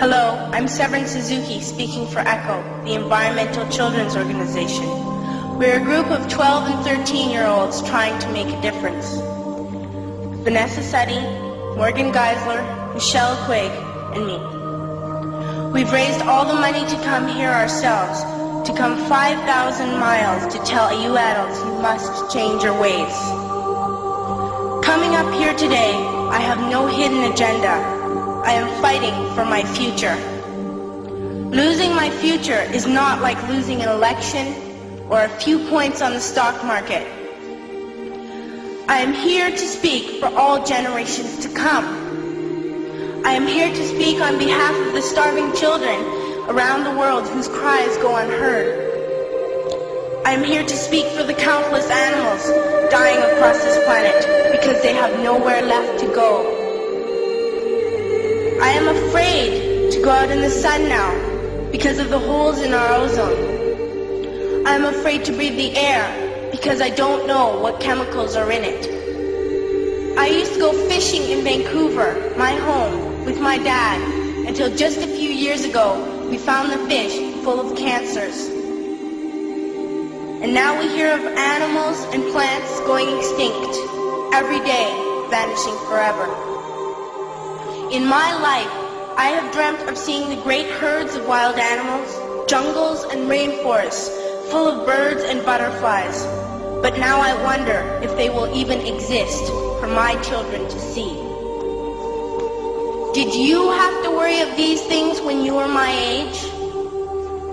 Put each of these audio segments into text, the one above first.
Hello, I'm Severn Suzuki speaking for ECHO, the Environmental Children's Organization. We're a group of 12 and 13-year-olds trying to make a difference. Vanessa Suddy, Morgan Geisler, Michelle Quigg, and me. We've raised all the money to come here ourselves, to come 5,000 miles to tell you adults you must change your ways. Coming up here today, I have no hidden agenda. I am fighting for my future. Losing my future is not like losing an election or a few points on the stock market. I am here to speak for all generations to come. I am here to speak on behalf of the starving children around the world whose cries go unheard. I am here to speak for the countless animals dying across this planet because they have nowhere left to go. I am afraid to go out in the sun now because of the holes in our ozone. I am afraid to breathe the air because I don't know what chemicals are in it. I used to go fishing in Vancouver, my home, with my dad, until just a few years ago we found the fish full of cancers. And now we hear of animals and plants going extinct, every day vanishing forever. In my life, I have dreamt of seeing the great herds of wild animals, jungles and rainforests full of birds and butterflies. But now I wonder if they will even exist for my children to see. Did you have to worry of these things when you were my age?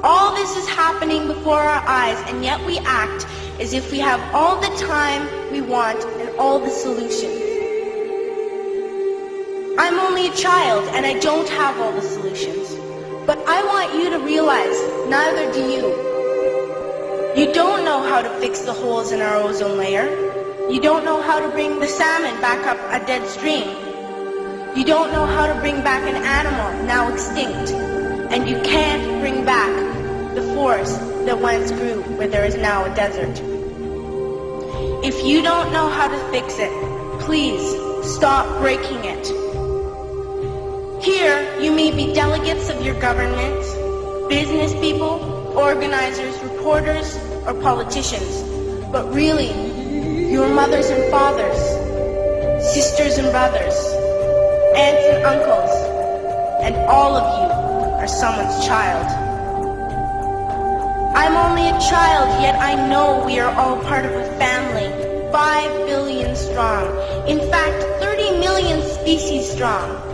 All this is happening before our eyes, and yet we act as if we have all the time we want and all the solutions. I'm only a child and I don't have all the solutions. But I want you to realize, neither do you. You don't know how to fix the holes in our ozone layer. You don't know how to bring the salmon back up a dead stream. You don't know how to bring back an animal now extinct. And you can't bring back the forest that once grew where there is now a desert. If you don't know how to fix it, please stop breaking it. Here, you may be delegates of your government, business people, organizers, reporters, or politicians, but really, your mothers and fathers, sisters and brothers, aunts and uncles, and all of you are someone's child. I'm only a child, yet I know we are all part of a family, 5 billion strong, in fact, 30 million species strong.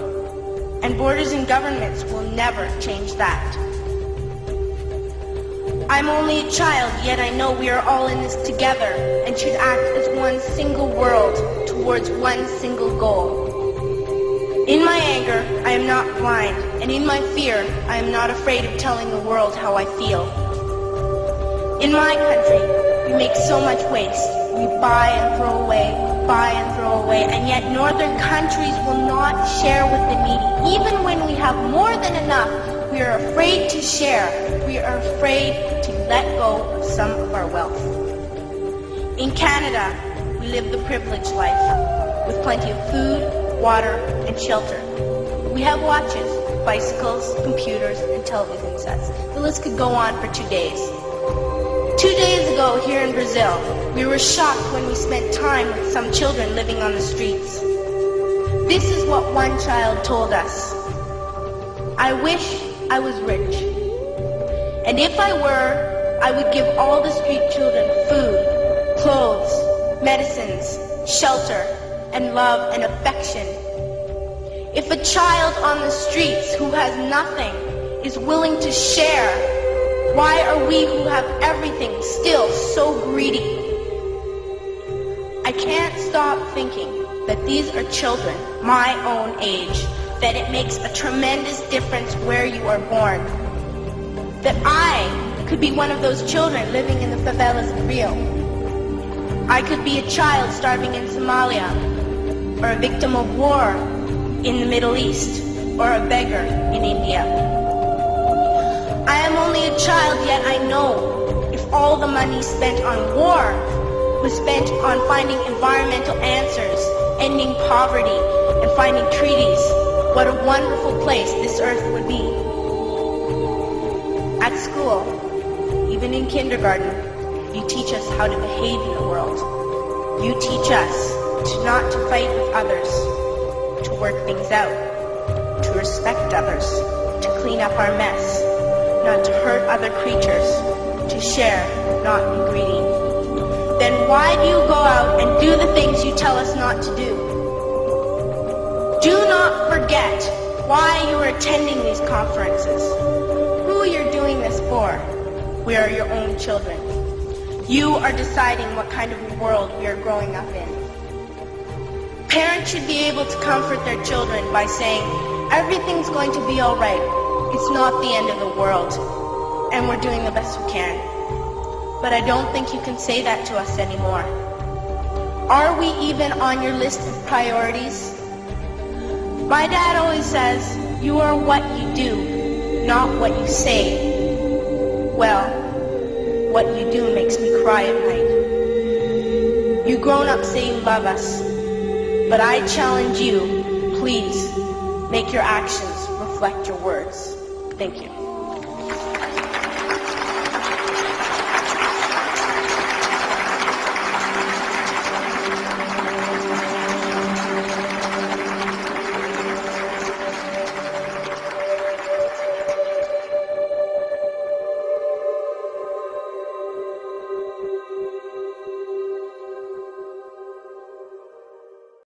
And borders and governments will never change that. I'm only a child, yet I know we are all in this together and should act as one single world towards one single goal. In my anger, I am not blind, and in my fear, I am not afraid of telling the world how I feel. In my country, we make so much waste. We buy and throw away, and yet northern countries will not share with the needy. Even when we have more than enough, we are afraid to share. We are afraid to let go of some of our wealth. In Canada, we live the privileged life, with plenty of food, water, and shelter. We have watches, bicycles, computers, and television sets. The list could go on for 2 days. 2 days ago, here in Brazil, we were shocked when we spent time with some children living on the streets. This is what one child told us. I wish I was rich. And if I were, I would give all the street children food, clothes, medicines, shelter, and love and affection. If a child on the streets who has nothing is willing to share, why are we who have everything still so greedy? I can't stop thinking that these are children my own age, that it makes a tremendous difference where you are born. That I could be one of those children living in the favelas of Rio. I could be a child starving in Somalia, or a victim of war in the Middle East, or a beggar in India. I am only a child, yet I know if all the money spent on war was spent on finding environmental answers, ending poverty, and finding treaties, what a wonderful place this earth would be. At school, even in kindergarten, you teach us how to behave in the world. You teach us not to fight with others, to work things out, to respect others, to clean up our mess, not to hurt other creatures, to share, not be greedy. Then why do you go out and do the things you tell us not to do? Do not forget why you are attending these conferences, who you're doing this for. We are your own children. You are deciding what kind of world we are growing up in. Parents should be able to comfort their children by saying, everything's going to be all right. It's not the end of the world, and we're doing the best we can. But I don't think you can say that to us anymore. Are we even on your list of priorities? My dad always says, you are what you do, not what you say. Well, what you do makes me cry at night. You grown-ups say you love us, but I challenge you, please, make your actions reflect your words. Thank you.